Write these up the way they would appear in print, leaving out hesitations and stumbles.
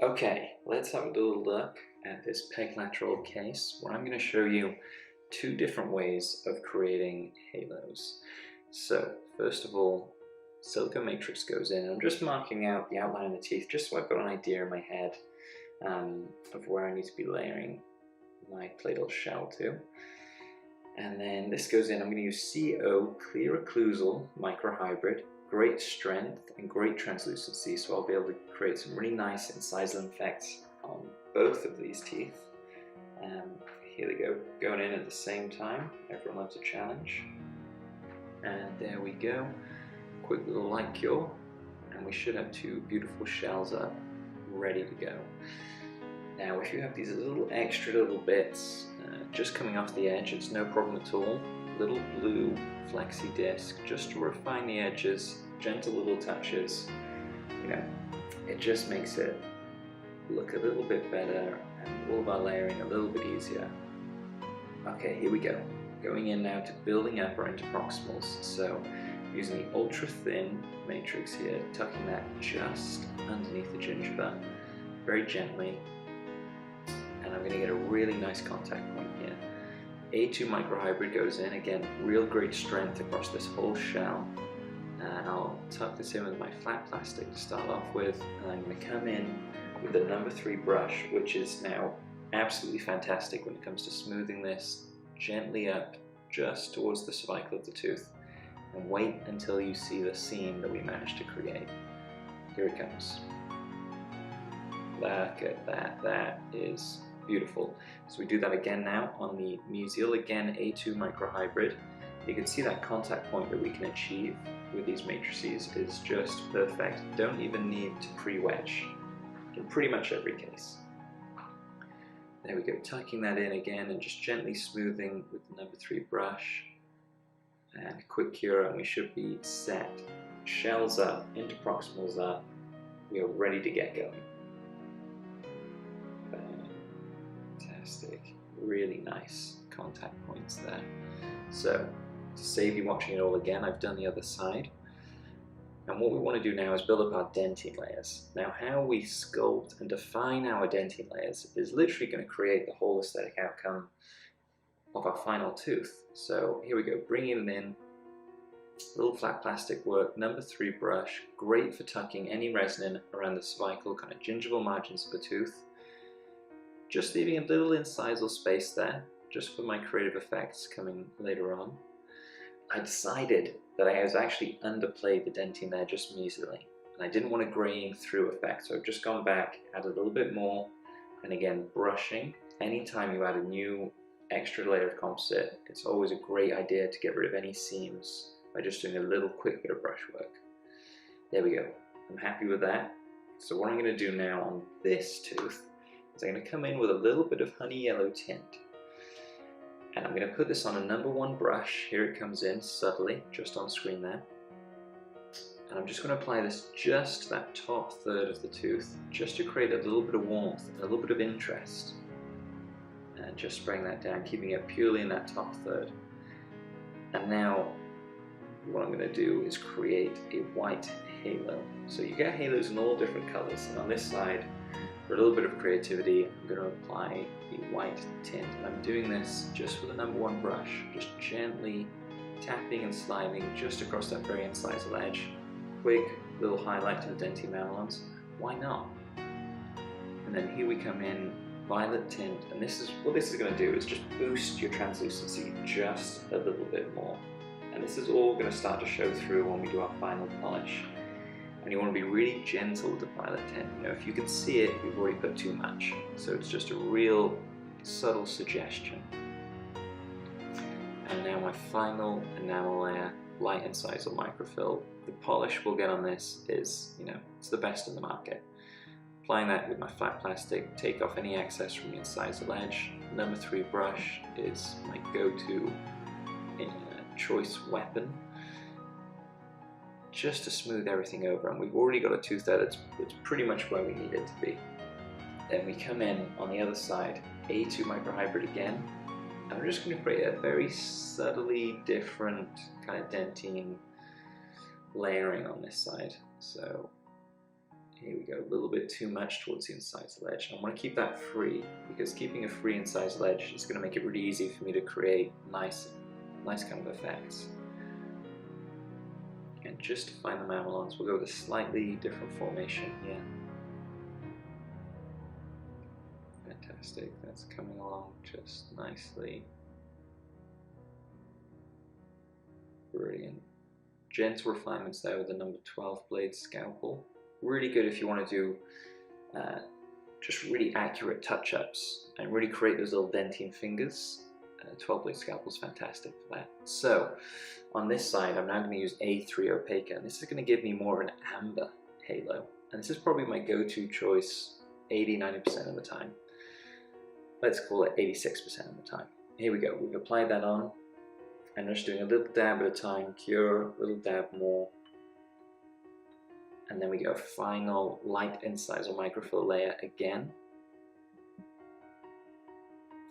Okay, let's have a little look at this peg lateral case where I'm going to show you two different ways of creating halos. So first of all, silicone matrix goes in. I'm just marking out the outline of the teeth just so I've got an idea in my head of where I need to be layering my platal shell to. And then this goes in. I'm going to use CO clear occlusal microhybrid, great strength and great translucency, so I'll be able to create some really nice incisal effects on both of these teeth. Here we go, going in at the same time. Everyone loves a challenge. And there we go. Quick little light cure, and we should have two beautiful shells up, ready to go. Now, if you have these little bits just coming off the edge, it's no problem at all. Little blue flexi disc, just to refine the edges, gentle little touches. You know, it just makes it look a little bit better and all of our layering a little bit easier. Okay, here we go. Going in now to building up our interproximals. So, using the ultra thin matrix here, tucking that just underneath the gingiva, very gently. And I'm going to get a really nice contact point here. A2 microhybrid goes in, again, real great strength across this whole shell. And I'll tuck this in with my flat plastic to start off with, and I'm going to come in with the number 3 brush, which is now absolutely fantastic when it comes to smoothing this gently up just towards the cervical of the tooth, and wait until you see the seam that we managed to create. Here it comes. Look at that, that is beautiful. So we do that again now on the mesial, again A2 microhybrid. You can see that contact point that we can achieve with these matrices is just perfect. Don't even need to pre-wedge in pretty much every case. There we go, tucking that in again and just gently smoothing with the number 3 brush. And a quick cure and we should be set. Shells up, interproximals up, we are ready to get going. Fantastic, really nice contact points there. So, to save you watching it all again, I've done the other side. And what we want to do now is build up our dentin layers. Now, how we sculpt and define our dentin layers is literally going to create the whole aesthetic outcome of our final tooth. So here we go, bringing it in, little flat plastic work, number 3 brush, great for tucking any resin around the cervical, kind of gingival margins of the tooth. Just leaving a little incisal space there, just for my creative effects coming later on. I decided that I was actually underplayed the dentin there just mesially, and I didn't want a graying through effect, so I've just gone back, added a little bit more, and again, brushing. Anytime you add a new extra layer of composite, it's always a great idea to get rid of any seams by just doing a little quick bit of brush work. There we go, I'm happy with that. So what I'm going to do now on this tooth is I'm going to come in with a little bit of honey yellow tint. And I'm going to put this on a number 1 brush. Here it comes in subtly, just on screen there. And I'm just going to apply this just to that top third of the tooth, just to create a little bit of warmth and a little bit of interest. And just spraying that down, keeping it purely in that top third. And now, what I'm going to do is create a white halo. So you get halos in all different colors, and on this side, for a little bit of creativity, I'm going to apply the white tint. And I'm doing this just with the number 1 brush, just gently tapping and sliding just across that very incisal edge. Quick little highlight to the dentin mamelons. Why not? And then here we come in, violet tint, and this is what this is going to do is just boost your translucency just a little bit more. And this is all going to start to show through when we do our final polish. And you want to be really gentle with the violet tint. You know, if you can see it, you've already put too much. So it's just a real subtle suggestion. And now my final enamel layer, light incisal microfill. The polish we'll get on this is, you know, it's the best in the market. Applying that with my flat plastic, take off any excess from the incisal edge. Number 3 brush is my go-to choice weapon, just to smooth everything over, and we've already got a tooth there that's pretty much where we need it to be. Then we come in on the other side, A2 microhybrid again, and I'm just going to create a very subtly different kind of dentin layering on this side. So Here we go, a little bit too much towards the incisal edge. I want to keep that free, because keeping a free incisal edge is going to make it really easy for me to create nice kind of effects. And just to find the mamelons, we'll go with a slightly different formation here. Fantastic, that's coming along just nicely. Brilliant. Gentle refinements there with the number 12 blade scalpel. Really good if you want to do just really accurate touch-ups and really create those little Dentin fingers. 12 blade scalpel is fantastic for that. So on this side, I'm now going to use A3 Opaca, and this is going to give me more of an amber halo. And this is probably my go-to choice 80–90% of the time. Let's call it 86% of the time. Here we go, we've applied that on. I'm just doing a little dab at a time, cure, a little dab more. And then we go final light incisal microfill layer again.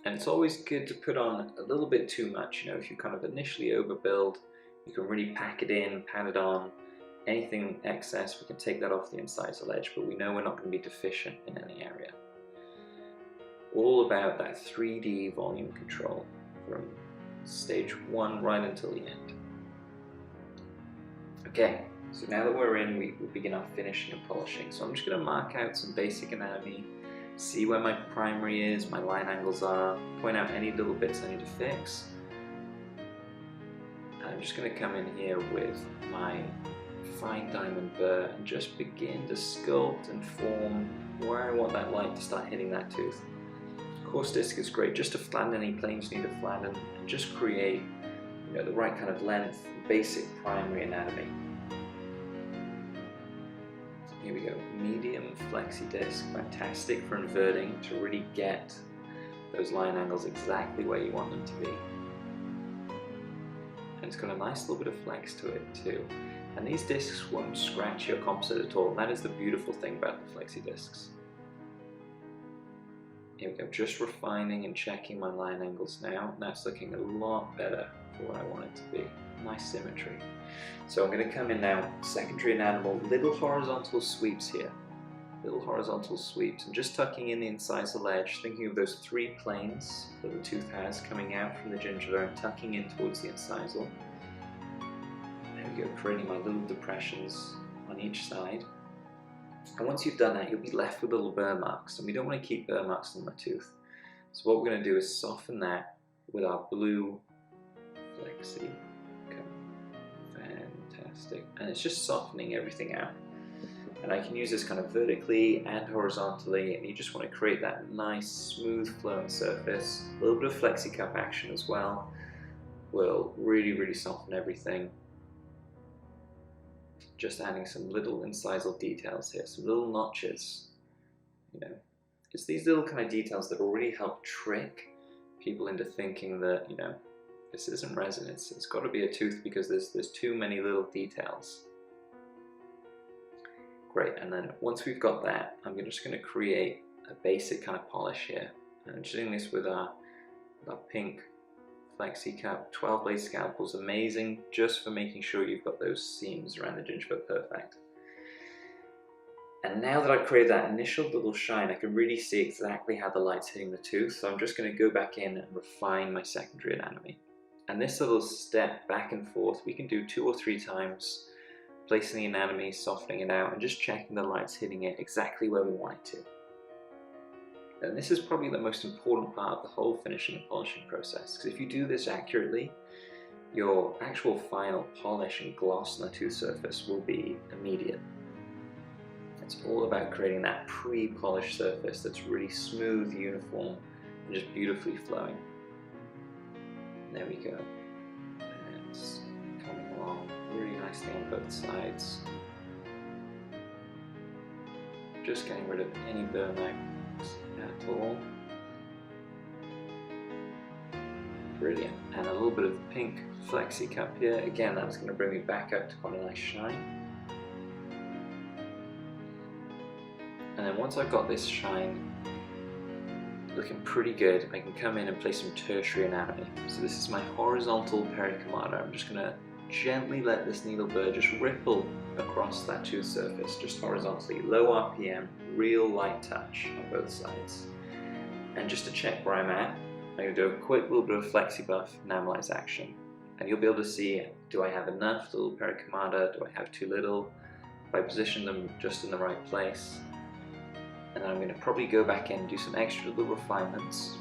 And it's always good to put on a little bit too much, you know, if you kind of initially overbuild, you can really pack it in, pat it on. Anything excess, we can take that off the incisal edge, but we know we're not going to be deficient in any area. All about that 3D volume control from stage 1 right until the end. Okay, so now that we're in, we begin our finishing and polishing. So I'm just going to mark out some basic anatomy, see where my primary is, my line angles are, point out any little bits I need to fix. And I'm just going to come in here with my fine diamond burr and just begin to sculpt and form where I want that light to start hitting that tooth. Coarse disc is great just to flatten any planes you need to flatten and just create, you know, the right kind of length, basic primary anatomy. Here we go, medium flexi disc, fantastic for inverting to really get those line angles exactly where you want them to be. And it's got a nice little bit of flex to it too. And these discs won't scratch your composite at all. And that is the beautiful thing about the flexi discs. Here we go, just refining and checking my line angles now. That's looking a lot better for what I want it to be. Nice symmetry. So I'm going to come in now, secondary anatomy, little horizontal sweeps here. Little horizontal sweeps. And just tucking in the incisal edge, thinking of those 3 planes that the tooth has coming out from the gingiva and tucking in towards the incisal. There we go, creating my little depressions on each side. And once you've done that, you'll be left with little burr marks, and we don't want to keep burr marks on the tooth. So what we're going to do is soften that with our blue flexi. Fantastic. And it's just softening everything out. And I can use this kind of vertically and horizontally, and you just want to create that nice, smooth flowing surface. A little bit of flexi cup action as well will really soften everything. Just adding some little incisal details here, some little notches, you know. It's these little kind of details that will really help trick people into thinking that, you know, this isn't resonance, it's got to be a tooth because there's too many little details. Great, and then once we've got that, I'm just going to create a basic kind of polish here. And I'm just doing this with our pink flexi cup. 12 blade scalpel's amazing just for making sure you've got those seams around the gingiva perfect. And now that I've created that initial little shine, I can really see exactly how the light's hitting the tooth. So I'm just going to go back in and refine my secondary anatomy. And this little step back and forth, we can do 2 or 3 times, placing the anatomy, softening it out, and just checking the light's hitting it exactly where we want it to. And this is probably the most important part of the whole finishing and polishing process, because if you do this accurately, your actual final polish and gloss on the tooth surface will be immediate. It's all about creating that pre-polished surface that's really smooth, uniform, and just beautifully flowing. And there we go. And it's coming along really nicely on both sides. Just getting rid of any burr marks at all. Brilliant. And a little bit of pink flexi cup here. Again, that's going to bring me back up to quite a nice shine. And then once I've got this shine looking pretty good, I can come in and place some tertiary anatomy. So this is my horizontal pericomata. I'm just going to gently let this needle burr just ripple across that tooth surface, just horizontally, low RPM, real light touch on both sides. And just to check where I'm at, I'm going to do a quick little bit of FlexiBuff enamelize action. And you'll be able to see, do I have enough little pericomata, do I have too little, if I position them just in the right place. And then I'm going to probably go back in and do some extra little refinements.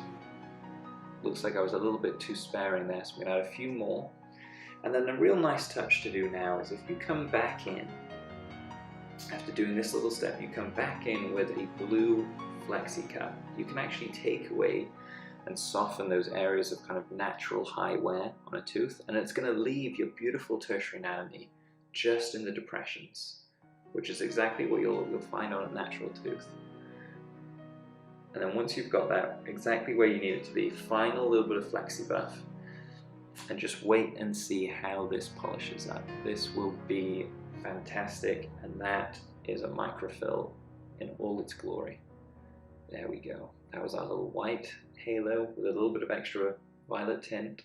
Looks like I was a little bit too sparing there, so I'm going to add a few more. And then a real nice touch to do now is if you come back in, after doing this little step, you come back in with a blue flexi cut. You can actually take away and soften those areas of kind of natural high wear on a tooth, and it's going to leave your beautiful tertiary anatomy just in the depressions, which is exactly what you'll find on a natural tooth. And then once you've got that exactly where you need it to be, final little bit of FlexiBuff, and just wait and see how this polishes up. This will be fantastic, and that is a microfill in all its glory. There we go. That was our little white halo with a little bit of extra violet tint.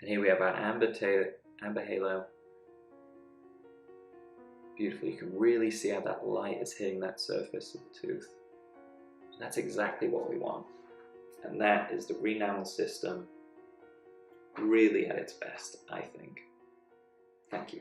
And here we have our amber halo. Beautiful. You can really see how that light is hitting that surface of the tooth. That's exactly what we want. And that is the re-enamel system really at its best, I think. Thank you.